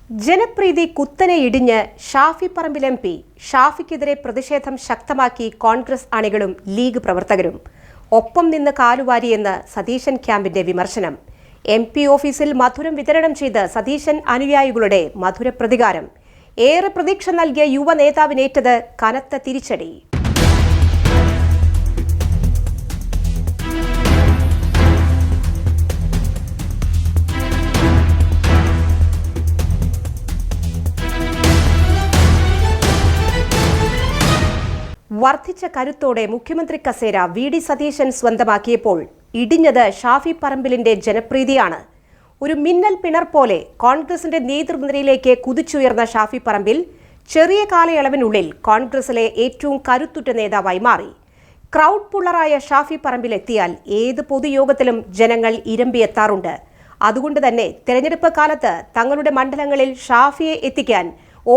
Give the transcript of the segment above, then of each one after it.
ജനപ്രീതി കുത്തനെ ഇടിഞ്ഞ് ഷാഫി പറമ്പിൽ എം പി. ഷാഫിക്കെതിരെ പ്രതിഷേധം ശക്തമാക്കി കോൺഗ്രസ് അണികളും ലീഗ് പ്രവർത്തകരും. ഒപ്പം നിന്ന് കാലുവാരിയെന്ന് സതീശൻ ക്യാമ്പിന്റെ വിമർശനം. എം പി ഓഫീസിൽ മധുരം വിതരണം ചെയ്ത് സതീശൻ അനുയായികളുടെ മധുര പ്രതികാരം. ഏറെ പ്രതീക്ഷ നൽകിയ യുവ നേതാവിനേറ്റത് കനത്ത തിരിച്ചടി. വർദ്ധിച്ച കരുത്തോടെ മുഖ്യമന്ത്രി കസേര വി.ഡി. സതീശൻ സ്വന്തമാക്കിയപ്പോൾ ഇടിഞ്ഞത് ഷാഫി പറമ്പിലിന്റെ ജനപ്രീതിയാണ്. ഒരു മിന്നൽ പിണർ പോലെ കോൺഗ്രസിന്റെ നേതൃനിരയിലേക്ക് കുതിച്ചുയർന്ന ഷാഫി പറമ്പിൽ ചെറിയ കാലയളവിനുള്ളിൽ കോൺഗ്രസിലെ ഏറ്റവും കരുത്തുറ്റ നേതാവായി മാറി. ക്രൗഡ് പുള്ളറായ ഷാഫി പറമ്പിൽ എത്തിയാൽ ഏത് പൊതുയോഗത്തിലും ജനങ്ങൾ ഇരമ്പിയെത്താറുണ്ട്. അതുകൊണ്ട് തന്നെ തെരഞ്ഞെടുപ്പ് കാലത്ത് തങ്ങളുടെ മണ്ഡലങ്ങളിൽ ഷാഫിയെ എത്തിക്കാൻ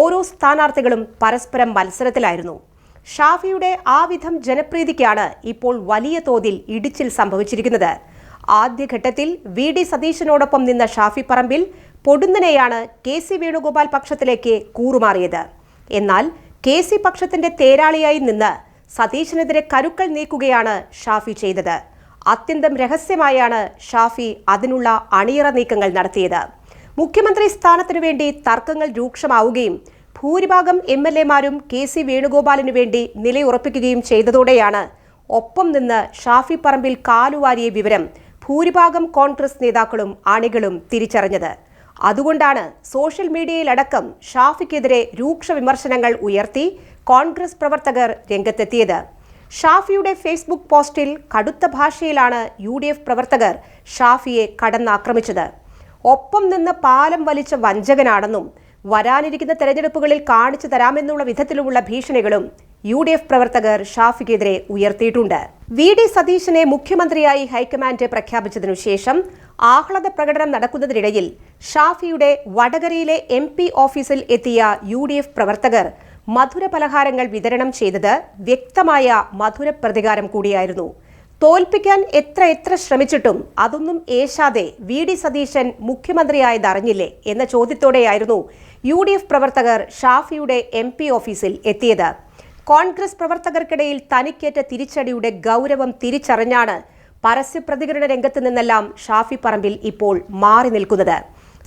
ഓരോ സ്ഥാനാർത്ഥികളും പരസ്പരം മത്സരത്തിലായിരുന്നു. ഷാഫിയുടെ ആ വിധം ജനപ്രീതിക്കാണ് ഇപ്പോൾ വലിയ തോതിൽ ഇടിച്ചിൽ സംഭവിച്ചിരിക്കുന്നത്. ആദ്യഘട്ടത്തിൽ വി.ഡി. സതീശനോടൊപ്പം നിന്ന ഷാഫി പറമ്പിൽ പൊടുന്നനെയാണ് കെ.സി. വേണുഗോപാൽ പക്ഷത്തിലേക്ക് കൂറുമാറിയത്. എന്നാൽ കെ.സി. പക്ഷത്തിന്റെ തേരാളിയായി നിന്ന് സതീശനെതിരെ കരുക്കൾ നീക്കുകയാണ് ഷാഫി ചെയ്തത്. അത്യന്തം രഹസ്യമായാണ് ഷാഫി അതിനുള്ള അണിയറ നീക്കങ്ങൾ നടത്തിയത്. മുഖ്യമന്ത്രി സ്ഥാനത്തിനു വേണ്ടി തർക്കങ്ങൾ രൂക്ഷമാവുകയും ഭൂരിഭാഗം എം.എൽ.എമാരും കെ.സി. വേണുഗോപാലിനു വേണ്ടി നിലയുറപ്പിക്കുകയും ചെയ്തതോടെയാണ് ഒപ്പം നിന്ന് ഷാഫി പറമ്പിൽ കാലുവാരിയ വിവരം ഭൂരിഭാഗം കോൺഗ്രസ് നേതാക്കളും അണികളും തിരിച്ചറിഞ്ഞത്. അതുകൊണ്ടാണ് സോഷ്യൽ മീഡിയയിലടക്കം ഷാഫിക്കെതിരെ രൂക്ഷ വിമർശനങ്ങൾ ഉയർത്തി കോൺഗ്രസ് പ്രവർത്തകർ രംഗത്തെത്തിയത്. ഷാഫിയുടെ ഫേസ്ബുക്ക് പോസ്റ്റിൽ കടുത്ത ഭാഷയിലാണ് UDF പ്രവർത്തകർ ഷാഫിയെ കടന്നാക്രമിച്ചത്. ഒപ്പം നിന്ന് പാലം വലിച്ച വഞ്ചകനാണെന്നും വരാനിരിക്കുന്ന തെരഞ്ഞെടുപ്പുകളിൽ കാണിച്ചു തരാമെന്നുള്ള വിധത്തിലുള്ള ഭീഷണികളും UDF പ്രവർത്തകർ ഷാഫിക്കെതിരെ ഉയർത്തിയിട്ടുണ്ട്. വി.ഡി. സതീശനെ മുഖ്യമന്ത്രിയായി ഹൈക്കമാൻഡ് പ്രഖ്യാപിച്ചതിനു ശേഷം ആഹ്ലാദ പ്രകടനം നടക്കുന്നതിനിടയിൽ ഷാഫിയുടെ വടകരയിലെ MP ഓഫീസിൽ എത്തിയ UDF പ്രവർത്തകർ മധുര പലഹാരങ്ങൾ വിതരണം ചെയ്തത് വ്യക്തമായ മധുര പ്രതികാരം കൂടിയായിരുന്നു. തോൽപ്പിക്കാൻ എത്ര ശ്രമിച്ചിട്ടും അതൊന്നും ഏശാതെ വി.ഡി. സതീശൻ മുഖ്യമന്ത്രിയായതറിഞ്ഞില്ലേ എന്ന ചോദ്യത്തോടെയായിരുന്നു UDF പ്രവർത്തകർ ഷാഫിയുടെ MP ഓഫീസിൽ എത്തിയത്. കോൺഗ്രസ് പ്രവർത്തകർക്കിടയിൽ തനിക്കേറ്റ തിരിച്ചടിയുടെ ഗൗരവം തിരിച്ചറിഞ്ഞാണ് പരസ്യ പ്രതികരണ രംഗത്ത് നിന്നെല്ലാം ഷാഫി പറമ്പിൽ ഇപ്പോൾ മാറി നിൽക്കുന്നത്.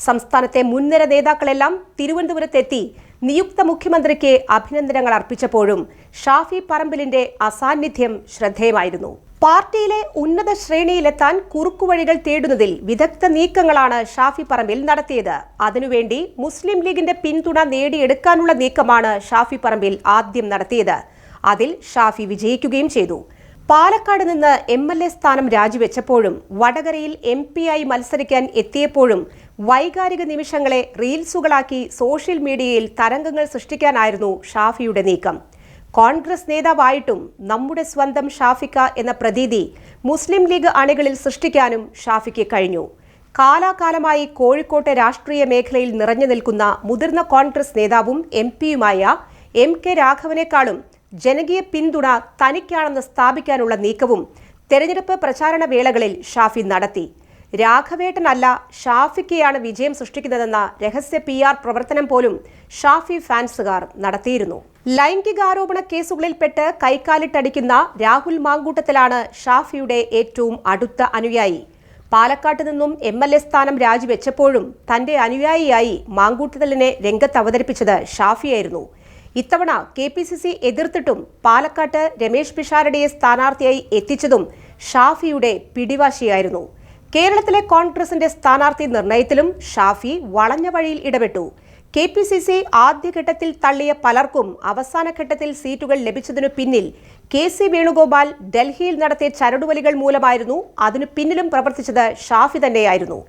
സംസ്ഥാനത്തെ മുൻനിര നേതാക്കളെല്ലാം തിരുവനന്തപുരത്തെത്തി നിയുക്ത മുഖ്യമന്ത്രിക്ക് അഭിനന്ദനങ്ങൾ അർപ്പിച്ചപ്പോഴും ഷാഫി പറമ്പിലിന്റെ അസാന്നിധ്യം ശ്രദ്ധേയമായിരുന്നു. പാർട്ടിയിലെ ഉന്നത ശ്രേണിയിലെത്താൻ കുറുക്കുവഴികൾ തേടുന്നതിൽ വിദഗ്ധ നീക്കങ്ങളാണ് ഷാഫി പറമ്പിൽ നടത്തിയത്. അതിനുവേണ്ടി മുസ്ലിം ലീഗിന്റെ പിന്തുണ നേടിയെടുക്കാനുള്ള നീക്കമാണ് ഷാഫി പറമ്പിൽ ആദ്യം നടത്തിയത്. അതിൽ ഷാഫി വിജയിക്കുകയും ചെയ്തു. പാലക്കാട് നിന്ന് MLA സ്ഥാനം രാജിവെച്ചപ്പോഴും വടകരയിൽ MP ആയി മത്സരിക്കാൻ എത്തിയപ്പോഴും വൈകാരിക നിമിഷങ്ങളെ റീൽസുകളാക്കി സോഷ്യൽ മീഡിയയിൽ തരംഗങ്ങൾ സൃഷ്ടിക്കാനായിരുന്നു ഷാഫിയുടെ നീക്കം. കോൺഗ്രസ് നേതാവായിട്ടും നമ്മുടെ സ്വന്തം ഷാഫിക്ക എന്ന പ്രതീതി മുസ്ലിം ലീഗ് അണികളിൽ സൃഷ്ടിക്കാനും ഷാഫിക്ക് കഴിഞ്ഞു. കാലാകാലമായി കോഴിക്കോട്ടെ രാഷ്ട്രീയ മേഖലയിൽ നിറഞ്ഞു നിൽക്കുന്ന മുതിർന്ന കോൺഗ്രസ് നേതാവും MP-യുമായ MK രാഘവനേക്കാളും ജനകീയ പിന്തുണ തനിക്കാണെന്ന് സ്ഥാപിക്കാനുള്ള നീക്കവും തെരഞ്ഞെടുപ്പ് പ്രചാരണ വേളകളിൽ ഷാഫി നടത്തി. രാഘവേട്ടനല്ല ഷാഫിക്കെയാണ് വിജയം സൃഷ്ടിക്കുന്നതെന്ന രഹസ്യ PR പ്രവർത്തനം പോലും ഷാഫി ഫാൻസുകാർ നടത്തിയിരുന്നു. ലൈംഗികാരോപണ കേസുകളിൽപ്പെട്ട് കൈക്കാലിട്ടടിക്കുന്ന രാഹുൽ മാങ്കൂട്ടത്തിലാണ് ഷാഫിയുടെ ഏറ്റവും അടുത്ത അനുയായി. പാലക്കാട്ട് നിന്നും MLA സ്ഥാനം രാജിവെച്ചപ്പോഴും തന്റെ അനുയായിയായി മാങ്കൂട്ടത്തിലിനെ രംഗത്ത് അവതരിപ്പിച്ചത് ഷാഫിയായിരുന്നു. ഇത്തവണ KPCC എതിർത്തിട്ടും പാലക്കാട്ട് രമേശ് പിഷാരടിയെ സ്ഥാനാർത്ഥിയായി എത്തിച്ചതും ഷാഫിയുടെ പിടിവാശിയായിരുന്നു. കേരളത്തിലെ കോൺഗ്രസിന്റെ സ്ഥാനാർത്ഥി നിർണയത്തിലും ഷാഫി വളഞ്ഞ വഴിയിൽ ഇടപെട്ടു. KPCC ആദ്യഘട്ടത്തിൽ തള്ളിയ പലർക്കും അവസാനഘട്ടത്തിൽ സീറ്റുകൾ ലഭിച്ചതിനു പിന്നിൽ കെ.സി. വേണുഗോപാൽ ഡൽഹിയിൽ നടത്തിയ ചരടുവലികൾ മൂലമായിരുന്നു. അതിനു പിന്നിലും പ്രവർത്തിച്ചത് ഷാഫി തന്നെയായിരുന്നു.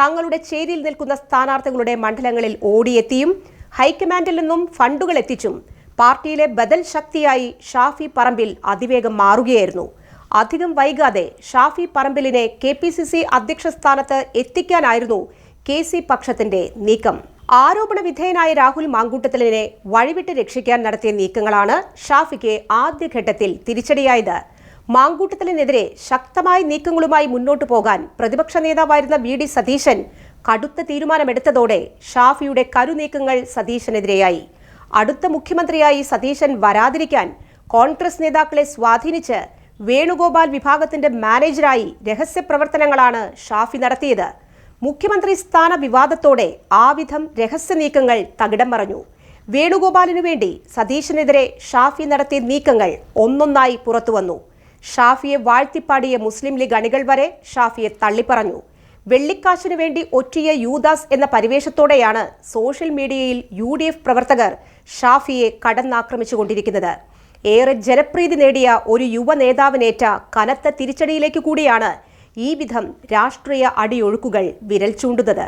തങ്ങളുടെ ചേരിയിൽ നിൽക്കുന്ന സ്ഥാനാർത്ഥികളുടെ മണ്ഡലങ്ങളിൽ ഓടിയെത്തിയും ഹൈക്കമാൻഡിൽ നിന്നും ഫണ്ടുകൾ എത്തിച്ചും പാർട്ടിയിലെ ബദൽ ശക്തിയായി ഷാഫി പറമ്പിൽ അതിവേഗം മാറുകയായിരുന്നു. അധികം വൈകാതെ ഷാഫി പറമ്പിലിനെ KPCC അധ്യക്ഷ സ്ഥാനത്ത് എത്തിക്കാനായിരുന്നു കെ.സി. പക്ഷത്തിന്റെ നീക്കം. ആരോപണ വിധേയനായ രാഹുൽ മാങ്കൂട്ടത്തിലിനെ വഴിവിട്ട് രക്ഷിക്കാൻ നടത്തിയ നീക്കങ്ങളാണ് ഷാഫിക്ക് ആദ്യഘട്ടത്തിൽ തിരിച്ചടിയായത്. മാങ്കൂട്ടത്തിലിനെതിരെ ശക്തമായ നീക്കങ്ങളുമായി മുന്നോട്ടു പോകാൻ പ്രതിപക്ഷ നേതാവായിരുന്ന വി.ഡി. സതീശൻ കടുത്ത തീരുമാനമെടുത്തതോടെ ഷാഫിയുടെ കരുനീക്കങ്ങൾ സതീശനെതിരെയായി. അടുത്ത മുഖ്യമന്ത്രിയായി സതീശൻ വരാതിരിക്കാൻ കോൺഗ്രസ് നേതാക്കളെ സ്വാധീനിച്ച് വേണുഗോപാൽ വിഭാഗത്തിന്റെ മാനേജരായി രഹസ്യപ്രവർത്തനങ്ങളാണ് ഷാഫി നടത്തിയത്. മുഖ്യമന്ത്രി സ്ഥാന വിവാദത്തോടെ ആവിധം രഹസ്യ നീക്കങ്ങൾ തകിടം മറഞ്ഞു. വേണുഗോപാലിനു വേണ്ടി സതീശനെതിരെ ഷാഫി നടത്തിയ നീക്കങ്ങൾ ഒന്നൊന്നായി പുറത്തുവന്നു. ഷാഫിയെ വാഴ്ത്തിപ്പാടിയ മുസ്ലിം ലീഗ് അണികൾ വരെ ഷാഫിയെ തള്ളിപ്പറഞ്ഞു. വെള്ളിക്കാശിനു വേണ്ടി ഒറ്റിയ യൂദാസ് എന്ന പരിവേഷത്തോടെയാണ് സോഷ്യൽ മീഡിയയിൽ UDF പ്രവർത്തകർ ഷാഫിയെ കടന്നാക്രമിച്ചുകൊണ്ടിരിക്കുന്നത്. ഏറെ ജനപ്രീതി നേടിയ ഒരു യുവ നേതാവിനേറ്റ കനത്ത തിരിച്ചടിയിലേക്ക് കൂടിയാണ് ഈ വിധം രാഷ്ട്രീയ അടിയൊഴുക്കുകൾ വിരൽ ചൂണ്ടുന്നത്.